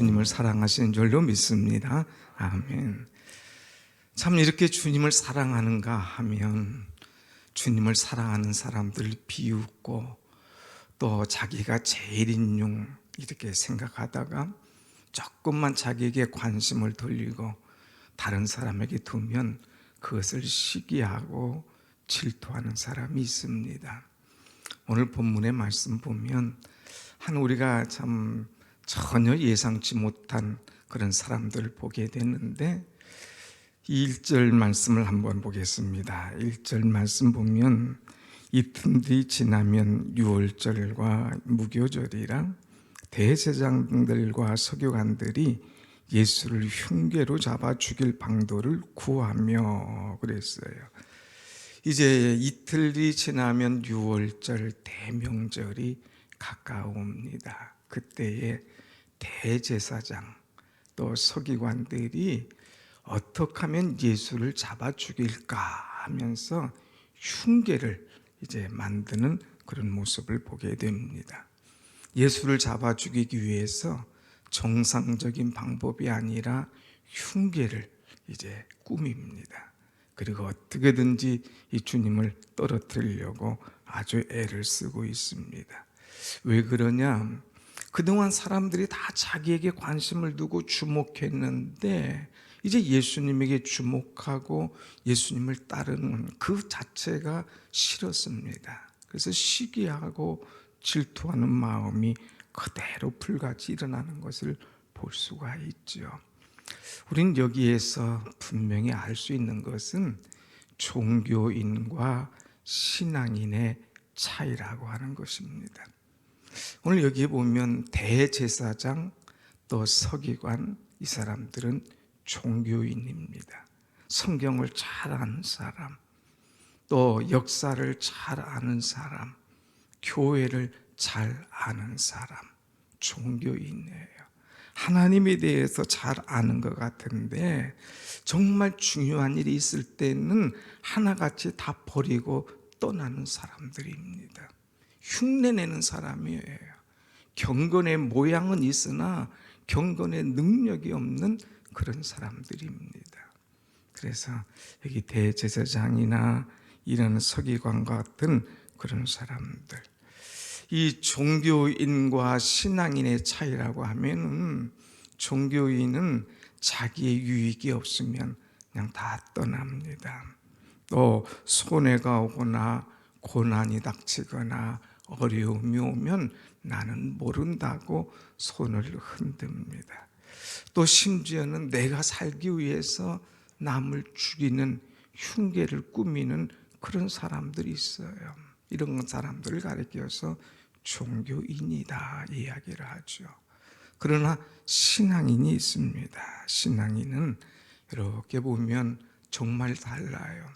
주님을 사랑하시는 줄로 믿습니다. 아멘. 참 이렇게 주님을 사랑하는가 하면 주님을 사랑하는 사람들 비웃고 또 자기가 제일인 용 이렇게 생각하다가 조금만 자기에게 관심을 돌리고 다른 사람에게 두면 그것을 시기하고 질투하는 사람이 있습니다. 오늘 본문의 말씀 보면 한 우리가 참 전혀 예상치 못한 그런 사람들을 보게 됐는데 1절 말씀을 한번 보겠습니다. 1절 말씀 보면 이튿날이 지나면 유월절과 무교절이랑 대제사장들과 서기관들이 예수를 흉계로 잡아 죽일 방도를 구하며 그랬어요. 이제 이틀이 지나면 유월절 대명절이 가까웁니다. 그때에 대제사장 또 서기관들이 어떻게 하면 예수를 잡아 죽일까 하면서 흉계를 이제 만드는 그런 모습을 보게 됩니다. 예수를 잡아 죽이기 위해서 정상적인 방법이 아니라 흉계를 이제 꾸밉니다. 그리고 어떻게든지 이 주님을 떨어뜨리려고 아주 애를 쓰고 있습니다. 왜 그러냐? 그동안 사람들이 다 자기에게 관심을 두고 주목했는데 이제 예수님에게 주목하고 예수님을 따르는 그 자체가 싫었습니다. 그래서 시기하고 질투하는 마음이 그대로 불같이 일어나는 것을 볼 수가 있죠. 우린 여기에서 분명히 알 수 있는 것은 종교인과 신앙인의 차이라고 하는 것입니다. 오늘 여기에 보면 대제사장 또 서기관 이 사람들은 종교인입니다. 성경을 잘 아는 사람, 또 역사를 잘 아는 사람, 교회를 잘 아는 사람, 종교인이에요. 하나님에 대해서 잘 아는 것 같은데 정말 중요한 일이 있을 때는 하나같이 다 버리고 떠나는 사람들입니다. 흉내내는 사람이에요. 경건의 모양은 있으나 경건의 능력이 없는 그런 사람들입니다. 그래서 여기 대제사장이나 이런 서기관 같은 그런 사람들, 이 종교인과 신앙인의 차이라고 하면은 종교인은 자기의 유익이 없으면 그냥 다 떠납니다. 또 손해가 오거나 고난이 닥치거나 어려움이 오면 나는 모른다고 손을 흔듭니다. 또 심지어는 내가 살기 위해서 남을 죽이는 흉계를 꾸미는 그런 사람들이 있어요. 이런 사람들을 가리켜서 종교인이다 이야기를 하죠. 그러나 신앙인이 있습니다. 신앙인은 이렇게 보면 정말 달라요.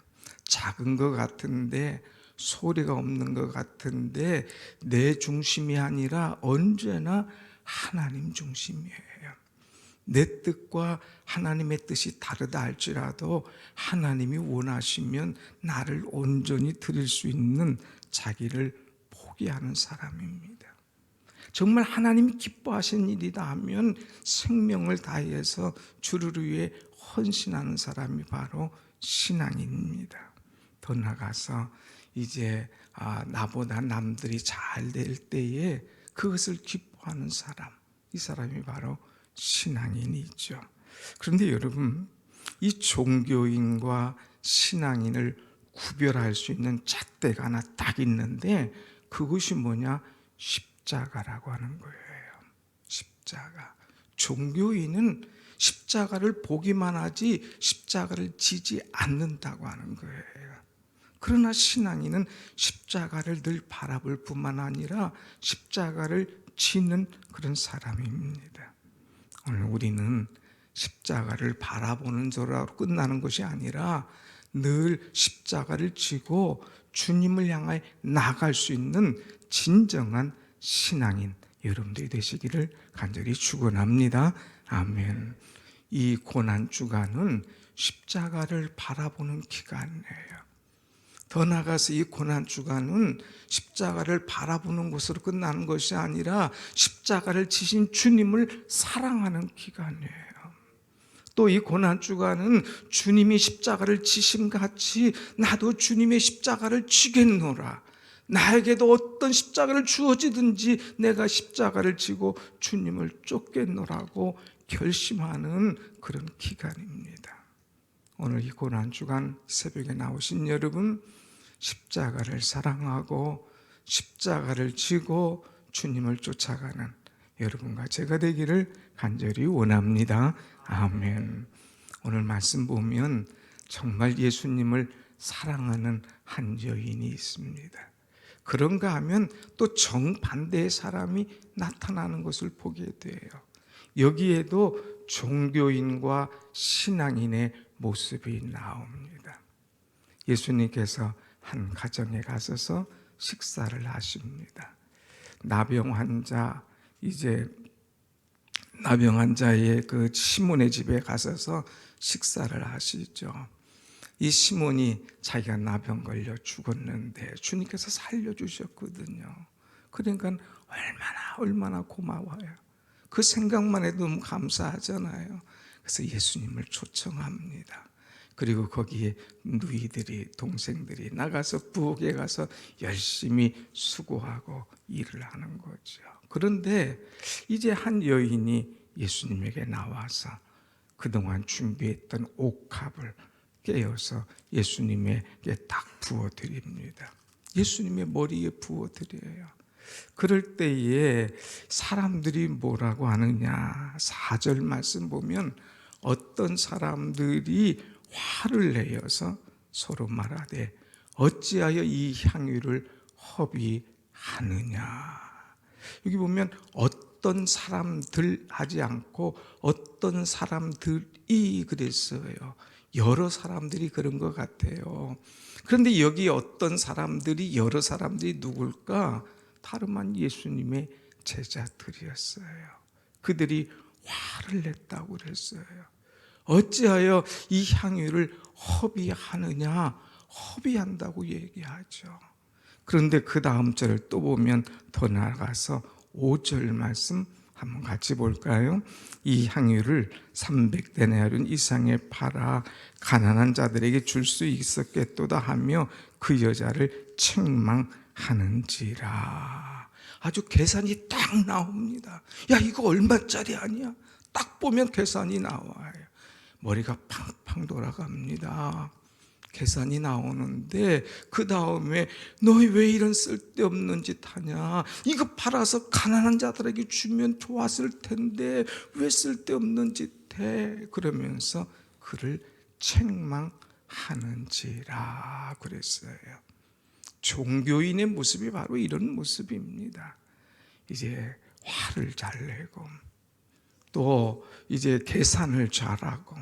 작은 것 같은데 소리가 없는 것 같은데 내 중심이 아니라 언제나 하나님 중심이에요. 내 뜻과 하나님의 뜻이 다르다 할지라도 하나님이 원하시면 나를 온전히 드릴 수 있는 자기를 포기하는 사람입니다. 정말 하나님이 기뻐하시는 일이다 하면 생명을 다해서 주를 위해 헌신하는 사람이 바로 신앙인입니다. 더 나아가서 이제 나보다 남들이 잘 될 때에 그것을 기뻐하는 사람, 이 사람이 바로 신앙인이죠. 그런데 여러분, 이 종교인과 신앙인을 구별할 수 있는 잣대가 하나 딱 있는데 그것이 뭐냐? 십자가라고 하는 거예요. 십자가. 종교인은 십자가를 보기만 하지 십자가를 지지 않는다고 하는 거예요. 그러나 신앙인은 십자가를 늘 바라볼 뿐만 아니라 십자가를 지는 그런 사람입니다. 오늘 우리는 십자가를 바라보는 자로 끝나는 것이 아니라 늘 십자가를 지고 주님을 향해 나갈 수 있는 진정한 신앙인 여러분들이 되시기를 간절히 축원합니다. 아멘. 이 고난 주간은 십자가를 바라보는 기간이에요. 더 나아가서 이 고난주간은 십자가를 바라보는 것으로 끝나는 것이 아니라 십자가를 지신 주님을 사랑하는 기간이에요. 또 이 고난주간은 주님이 십자가를 지심같이 나도 주님의 십자가를 지겠노라. 나에게도 어떤 십자가를 주어지든지 내가 십자가를 지고 주님을 쫓겠노라고 결심하는 그런 기간입니다. 오늘 이 고난주간 새벽에 나오신 여러분, 십자가를 사랑하고 십자가를 지고 주님을 쫓아가는 여러분과 제가 되기를 간절히 원합니다. 아멘. 오늘 말씀 보면 정말 예수님을 사랑하는 한 여인이 있습니다. 그런가 하면 또 정반대의 사람이 나타나는 것을 보게 돼요. 여기에도 종교인과 신앙인의 모습이 나옵니다. 예수님께서 한 가정에 가셔서 식사를 하십니다. 나병 환자의 그 시몬의 집에 가셔서 식사를 하시죠. 이 시몬이 자기가 나병 걸려 죽었는데 주님께서 살려주셨거든요. 그러니까 얼마나 고마워요. 그 생각만 해도 너무 감사하잖아요. 그래서 예수님을 초청합니다. 그리고 거기에 누이들이, 동생들이 나가서 부엌에 가서 열심히 수고하고 일을 하는 거죠. 그런데 이제 한 여인이 예수님에게 나와서 그동안 준비했던 옥합을 깨어서 예수님에게 딱 부어드립니다. 예수님의 머리에 부어드려요. 그럴 때에 사람들이 뭐라고 하느냐, 4절 말씀 보면 어떤 사람들이 화를 내어서 서로 말하되 어찌하여 이 향유를 허비하느냐. 여기 보면 어떤 사람들 하지 않고 어떤 사람들이 그랬어요. 여러 사람들이 그런 것 같아요. 그런데 여기 어떤 사람들이, 여러 사람들이 누굴까? 다름 아닌 예수님의 제자들이었어요. 그들이 화를 냈다고 그랬어요. 어찌하여 이 향유를 허비하느냐? 허비한다고 얘기하죠. 그런데 그 다음 절을 또 보면 더 나아가서 5절 말씀 한번 같이 볼까요? 이 향유를 300데나리온 이상에 팔아 가난한 자들에게 줄 수 있었겠도다 하며 그 여자를 책망하는지라. 아주 계산이 딱 나옵니다. 야, 이거 얼마짜리 아니야? 딱 보면 계산이 나와요. 머리가 팡팡 돌아갑니다. 계산이 나오는데 그 다음에 너희 왜 이런 쓸데없는 짓 하냐? 이거 팔아서 가난한 자들에게 주면 좋았을 텐데 왜 쓸데없는 짓 해? 그러면서 그를 책망하는지라 그랬어요. 종교인의 모습이 바로 이런 모습입니다. 이제 화를 잘 내고 또 이제 계산을 잘하고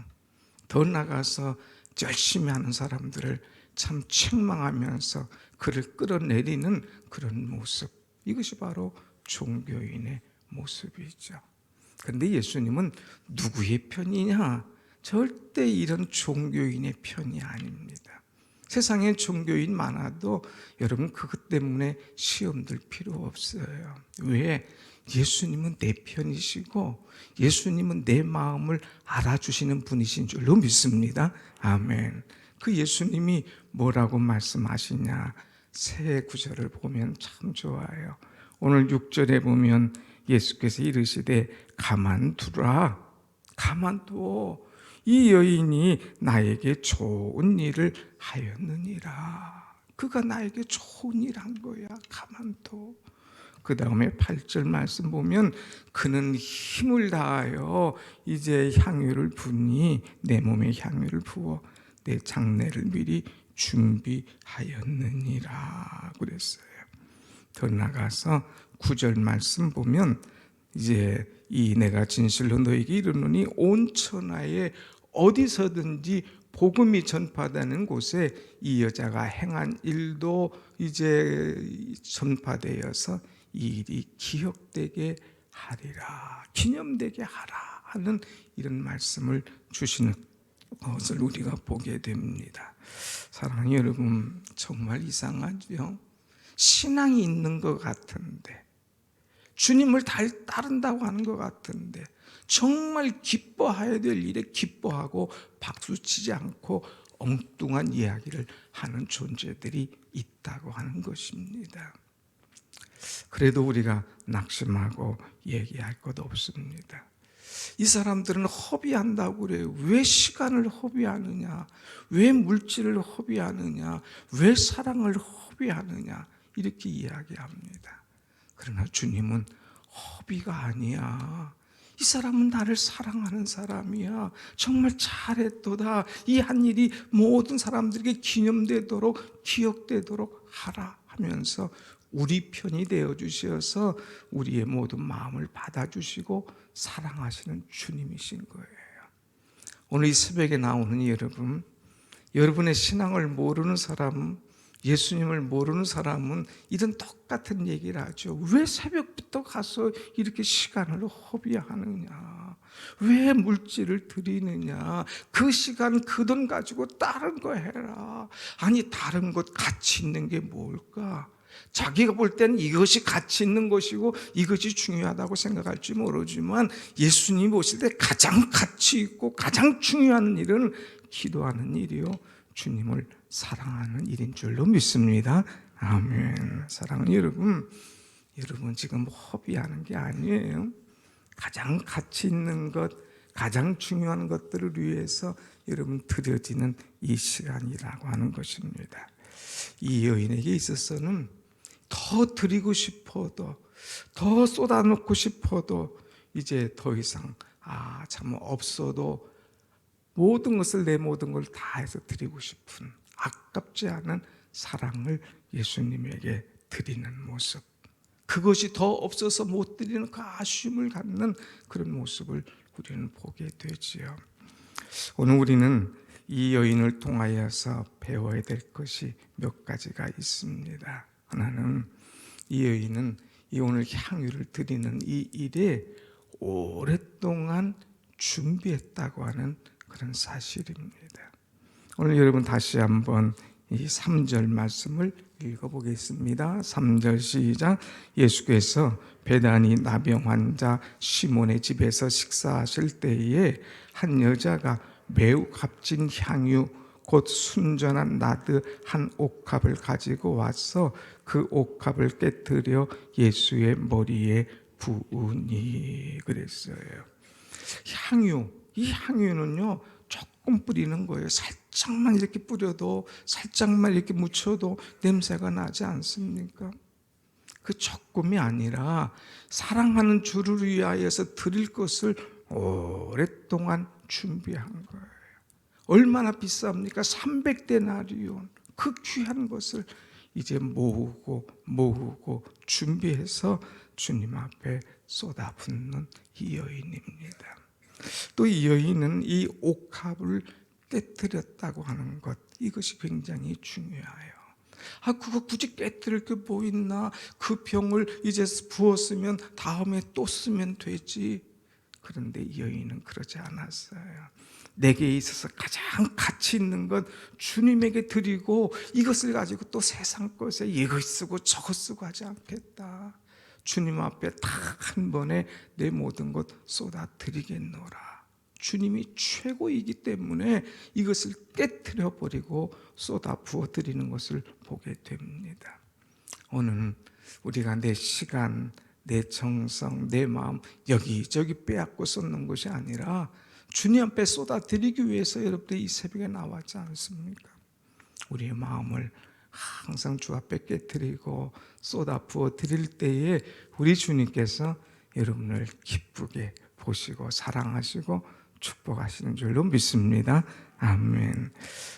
더 나가서 열심히 하는 사람들을 참 책망하면서 그를 끌어내리는 그런 모습, 이것이 바로 종교인의 모습이죠. 그런데 예수님은 누구의 편이냐? 절대 이런 종교인의 편이 아닙니다. 세상에 종교인 많아도 여러분 그것 때문에 시험 들 필요 없어요. 왜? 예수님은 내 편이시고 예수님은 내 마음을 알아주시는 분이신 줄로 믿습니다. 아멘. 그 예수님이 뭐라고 말씀하시냐? 새 구절을 보면 참 좋아요. 오늘 6절에 보면 예수께서 이르시되 가만두라. 가만둬. 이 여인이 나에게 좋은 일을 하였느니라. 그가 나에게 좋은 일 한 거야. 가만둬. 그 다음에 8절 말씀 보면 그는 힘을 다하여 이제 향유를 부니 내 몸에 향유를 부어 내 장례를 미리 준비하였느니라 그랬어요. 더 나가서 9절 말씀 보면 이제 이 내가 진실로 너에게 이르노니 온 천하에 어디서든지 복음이 전파되는 곳에 이 여자가 행한 일도 이제 전파되어서 이 일이 기억되게 하리라, 기념되게 하라 하는 이런 말씀을 주시는 것을 우리가 보게 됩니다. 사랑하는 여러분, 정말 이상하죠? 신앙이 있는 것 같은데, 주님을 따른다고 하는 것 같은데, 정말 기뻐해야 될 일에 기뻐하고 박수치지 않고 엉뚱한 이야기를 하는 존재들이 있다고 하는 것입니다. 그래도 우리가 낙심하고 얘기할 것 없습니다. 이 사람들은 허비한다고 그래요. 왜 시간을 허비하느냐? 왜 물질을 허비하느냐? 왜 사랑을 허비하느냐? 이렇게 이야기합니다. 그러나 주님은 허비가 아니야. 이 사람은 나를 사랑하는 사람이야. 정말 잘했도다. 이 한 일이 모든 사람들에게 기념되도록 기억되도록 하라 하면서 우리 편이 되어주셔서 우리의 모든 마음을 받아주시고 사랑하시는 주님이신 거예요. 오늘 이 새벽에 나오는 여러분, 여러분의 신앙을 모르는 사람은, 예수님을 모르는 사람은 이런 똑같은 얘기를 하죠. 왜 새벽부터 가서 이렇게 시간을 허비하느냐? 왜 물질을 드리느냐? 그 시간 그 돈 가지고 다른 거 해라. 아니, 다른 것 가치 있는 게 뭘까? 자기가 볼 때는 이것이 가치 있는 것이고 이것이 중요하다고 생각할지 모르지만 예수님 오실 때 가장 가치 있고 가장 중요한 일은 기도하는 일이요, 주님을 사랑하는 일인 줄로 믿습니다. 아멘. 사랑하는 여러분, 여러분 지금 허비하는 게 아니에요. 가장 가치 있는 것, 가장 중요한 것들을 위해서 여러분 드려지는 이 시간이라고 하는 것입니다. 이 여인에게 있어서는 더 드리고 싶어도, 더 쏟아놓고 싶어도 이제 더 이상 참 없어도 모든 것을, 내 모든 걸 다해서 드리고 싶은, 아깝지 않은 사랑을 예수님에게 드리는 모습, 그것이 더 없어서 못 드리는 그 아쉬움을 갖는 그런 모습을 우리는 보게 되지요. 오늘 우리는 이 여인을 통하여서 배워야 될 것이 몇 가지가 있습니다. 하나는 이 여인은 이 오늘 향유를 드리는 이 일에 오랫동안 준비했다고 하는 그런 사실입니다. 오늘 여러분 다시 한번 이 3절 말씀을 읽어보겠습니다. 3절 시작. 예수께서 베다니 나병 환자 시몬의 집에서 식사하실 때에 한 여자가 매우 값진 향유 곧 순전한 나드 한 옥합을 가지고 와서 그 옥합을 깨뜨려 예수의 머리에 부으니 그랬어요. 향유, 이 향유는요 조금 뿌리는 거예요. 살짝만 이렇게 뿌려도, 살짝만 이렇게 묻혀도 냄새가 나지 않습니까? 그 조금이 아니라 사랑하는 주를 위하여서 드릴 것을 오랫동안 준비한 거예요. 얼마나 비쌉니까? 300데나리온, 그 귀한 것을 이제 모으고 준비해서 주님 앞에 쏟아붓는 이 여인입니다. 또 이 여인은 이 옥합을 깨뜨렸다고 하는 것, 이것이 굉장히 중요해요. 그거 굳이 깨뜨릴 게 뭐 있나? 그 병을 이제 부었으면 다음에 또 쓰면 되지. 그런데 이 여인은 그러지 않았어요. 내게 있어서 가장 가치 있는 것 주님에게 드리고 이것을 가지고 또 세상 것에 이것 쓰고 저것 쓰고 하지 않겠다. 주님 앞에 딱 한 번에 내 모든 것 쏟아 드리겠노라. 주님이 최고이기 때문에 이것을 깨뜨려 버리고 쏟아 부어 드리는 것을 보게 됩니다. 오늘 우리가 내 시간, 내 정성, 내 마음 여기저기 빼앗고 쏟는 것이 아니라 주님 앞에 쏟아 드리기 위해서 여러분들이 이 새벽에 나왔지 않습니까? 우리의 마음을 항상 주 앞에 깨뜨리고 쏟아 부어 드릴 때에 우리 주님께서 여러분을 기쁘게 보시고 사랑하시고 축복하시는 줄로 믿습니다. 아멘.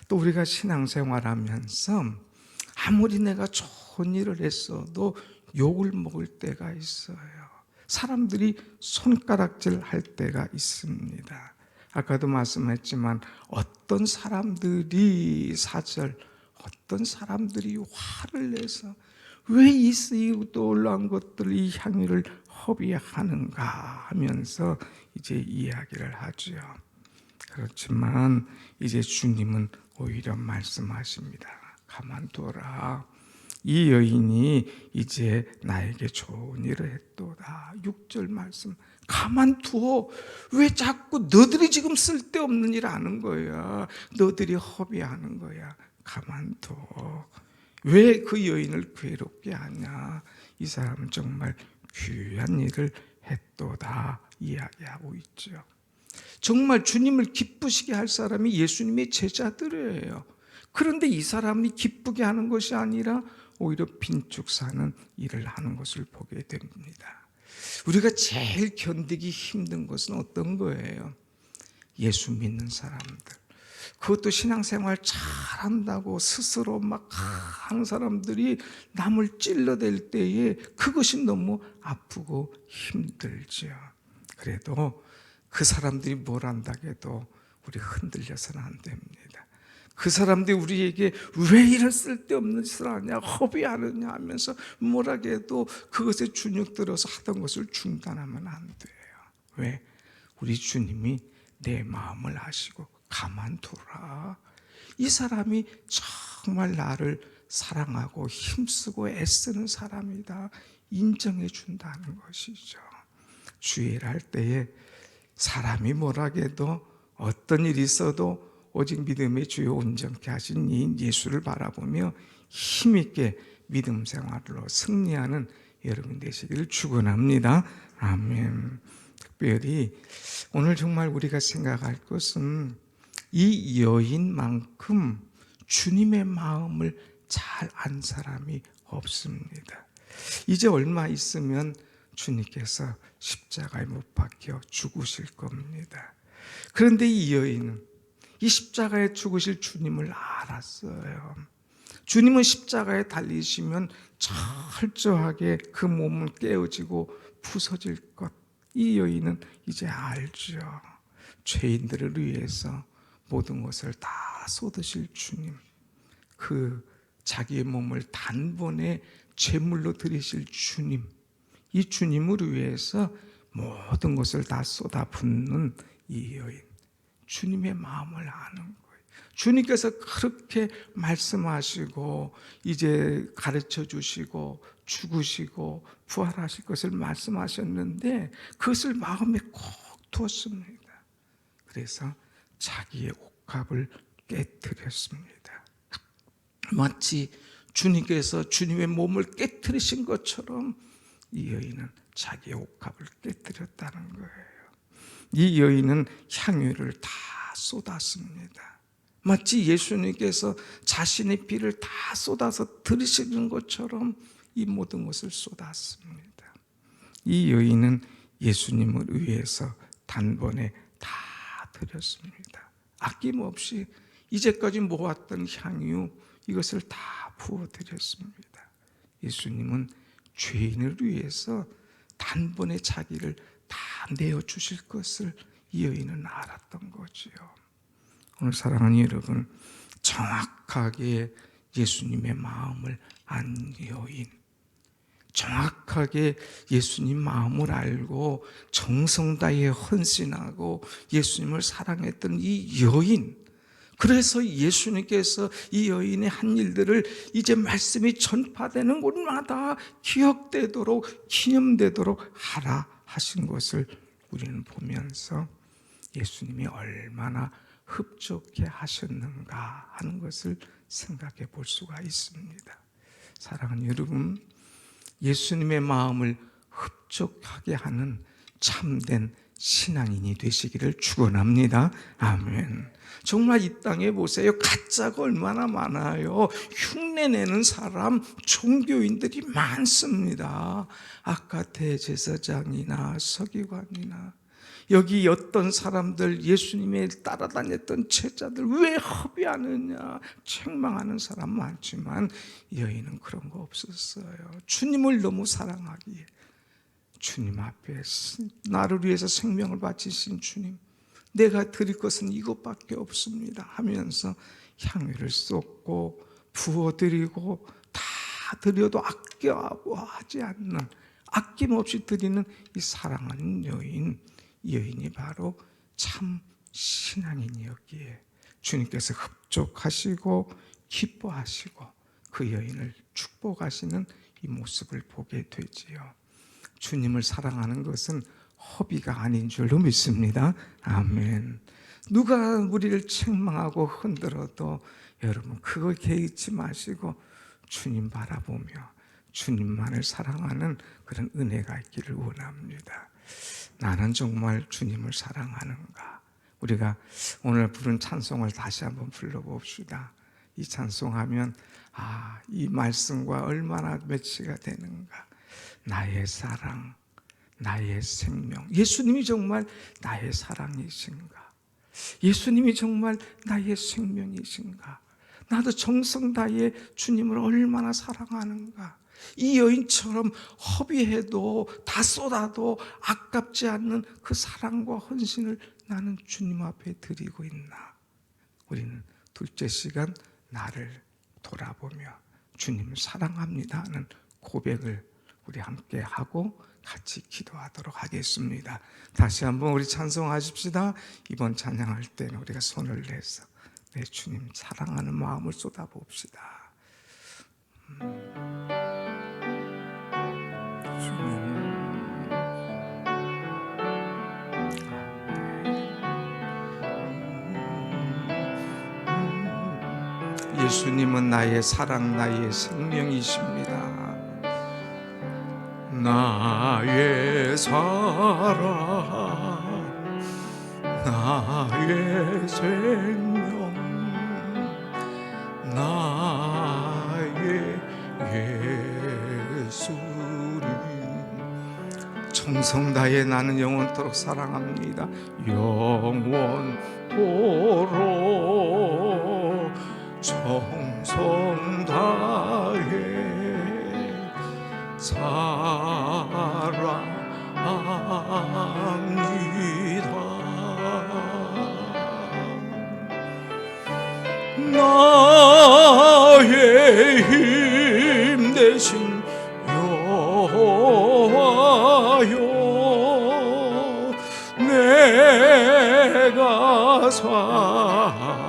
또 우리가 신앙생활하면서 아무리 내가 좋은 일을 했어도 욕을 먹을 때가 있어요. 사람들이 손가락질 할 때가 있습니다. 아까도 말씀했지만 어떤 사람들이 어떤 사람들이 화를 내서 왜 이 쓰이고 올라온 것들, 이 향유를 허비하는가 하면서 이제 이야기를 하죠. 그렇지만 이제 주님은 오히려 말씀하십니다. 가만두어라. 이 여인이 이제 나에게 좋은 일을 했도다. 6절 말씀. 가만두어. 왜 자꾸 너들이 지금 쓸데없는 일 하는 거야? 너들이 허비하는 거야. 가만두어. 왜 그 여인을 괴롭게 하냐? 이 사람은 정말 귀한 일을 했도다 이야기하고 있죠. 정말 주님을 기쁘시게 할 사람이 예수님의 제자들이에요. 그런데 이 사람이 기쁘게 하는 것이 아니라 오히려 빈축 사는 일을 하는 것을 보게 됩니다. 우리가 제일 견디기 힘든 것은 어떤 거예요? 예수 믿는 사람들, 그것도 신앙생활 잘한다고 스스로 막 하는 사람들이 남을 찔러댈 때에 그것이 너무 아프고 힘들죠. 그래도 그 사람들이 뭘 한다고 해도 우리 흔들려서는 안 됩니다. 그 사람들이 우리에게 왜 이런 쓸데없는 짓을 하냐, 허비하느냐 하면서 뭐라고 해도 그것에 주눅들어서 하던 것을 중단하면 안 돼요. 왜? 우리 주님이 내 마음을 아시고 가만두라. 이 사람이 정말 나를 사랑하고 힘쓰고 애쓰는 사람이다 인정해 준다는 것이죠. 주의를 할 때에 사람이 뭐라고 해도 어떤 일이 있어도 오직 믿음의 주요 온전케 하신 이 예수를 바라보며 힘있게 믿음 생활로 승리하는 여러분 되시기를 축원합니다. 아멘. 특별히 오늘 정말 우리가 생각할 것은 이 여인만큼 주님의 마음을 잘 안 사람이 없습니다. 이제 얼마 있으면 주님께서 십자가에 못 박혀 죽으실 겁니다. 그런데 이 여인은 이 십자가에 죽으실 주님을 알았어요. 주님은 십자가에 달리시면 철저하게 그 몸은 깨어지고 부서질 것, 이 여인은 이제 알죠. 죄인들을 위해서 모든 것을 다 쏟으실 주님, 그 자기의 몸을 단번에 제물로 드리실 주님, 이 주님을 위해서 모든 것을 다 쏟아붓는 이 여인, 주님의 마음을 아는 거예요. 주님께서 그렇게 말씀하시고 이제 가르쳐 주시고 죽으시고 부활하실 것을 말씀하셨는데 그것을 마음에 꼭 두었습니다. 그래서 자기의 옥합을 깨뜨렸습니다. 마치 주님께서 주님의 몸을 깨뜨리신 것처럼 이 여인은 자기의 옥합을 깨뜨렸다는 거예요. 이 여인은 향유를 다 쏟았습니다. 마치 예수님께서 자신의 피를 다 쏟아서 들이시는 것처럼 이 모든 것을 쏟았습니다. 이 여인은 예수님을 위해서 단번에 다 드렸습니다. 아낌없이 이제까지 모았던 향유 이것을 다 부어드렸습니다. 예수님은 죄인을 위해서 단번에 자기를 다 내어주실 것을 이 여인은 알았던 거지요. 오늘 사랑하는 여러분, 정확하게 예수님의 마음을 안 여인, 정확하게 예수님 마음을 알고 정성 다해 헌신하고 예수님을 사랑했던 이 여인, 그래서 예수님께서 이 여인의 한 일들을 이제 말씀이 전파되는 곳마다 기억되도록 기념되도록 하라 하신 것을 우리는 보면서 예수님이 얼마나 흡족해 하셨는가 하는 것을 생각해 볼 수가 있습니다. 사랑하는 여러분, 예수님의 마음을 흡족하게 하는 참된 신앙인이 되시기를 축원합니다. 아멘. 정말 이 땅에 보세요. 가짜가 얼마나 많아요. 흉내내는 사람, 종교인들이 많습니다. 아까 대제사장이나 서기관이나 여기 어떤 사람들, 예수님의 따라다녔던 제자들 왜 허비하느냐 책망하는 사람 많지만 여인은 그런 거 없었어요. 주님을 너무 사랑하기에 주님 앞에 나를 위해서 생명을 바치신 주님, 내가 드릴 것은 이것밖에 없습니다 하면서 향유를 쏟고 부어드리고 다 드려도 아껴하지 않는, 아낌없이 드리는 이 사랑하는 여인, 이 여인이 바로 참 신앙인이었기에 주님께서 흡족하시고 기뻐하시고 그 여인을 축복하시는 이 모습을 보게 되지요. 주님을 사랑하는 것은 허비가 아닌 줄로 믿습니다. 아멘. 누가 우리를 책망하고 흔들어도 여러분 그거 개의치 마시고 주님 바라보며 주님만을 사랑하는 그런 은혜가 있기를 원합니다. 나는 정말 주님을 사랑하는가? 우리가 오늘 부른 찬송을 다시 한번 불러봅시다. 이 찬송하면 이 말씀과 얼마나 매치가 되는가. 나의 사랑, 나의 생명. 예수님이 정말 나의 사랑이신가? 예수님이 정말 나의 생명이신가? 나도 정성 다해 주님을 얼마나 사랑하는가? 이 여인처럼 허비해도 다 쏟아도 아깝지 않는 그 사랑과 헌신을 나는 주님 앞에 드리고 있나? 우리는 둘째 시간 나를 돌아보며 주님을 사랑합니다 하는 고백을 우리 함께 하고 같이 기도하도록 하겠습니다. 다시 한번 우리 찬송하십시다. 이번 찬양할 때는 우리가 손을 내서 내 주님 사랑하는 마음을 쏟아봅시다. 예수님은 나의 사랑, 나의 생명이십니다. 나의 사랑, 나의 생명, 나의 예수님. 정성 다해 나는 영원토록 사랑합니다. 영원토록 정성 다해 사랑합니다. 나의 힘 되신 여호와여, 내가 사랑합니다.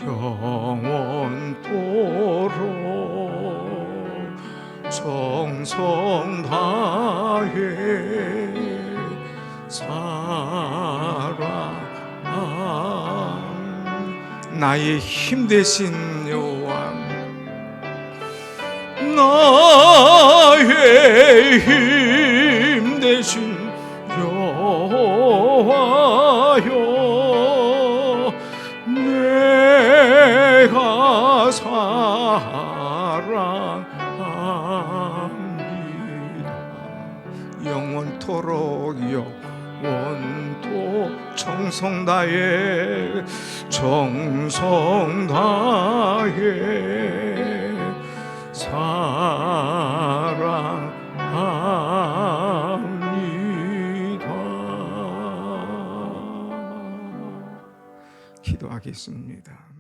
영원토록 정성 다해 나의 힘 되신 여호와, 나의 힘 되신 여호와여, 내가 사랑합니다. 영원토록 영원토 정성 다해 정성 다해 사랑합니다. 기도하겠습니다.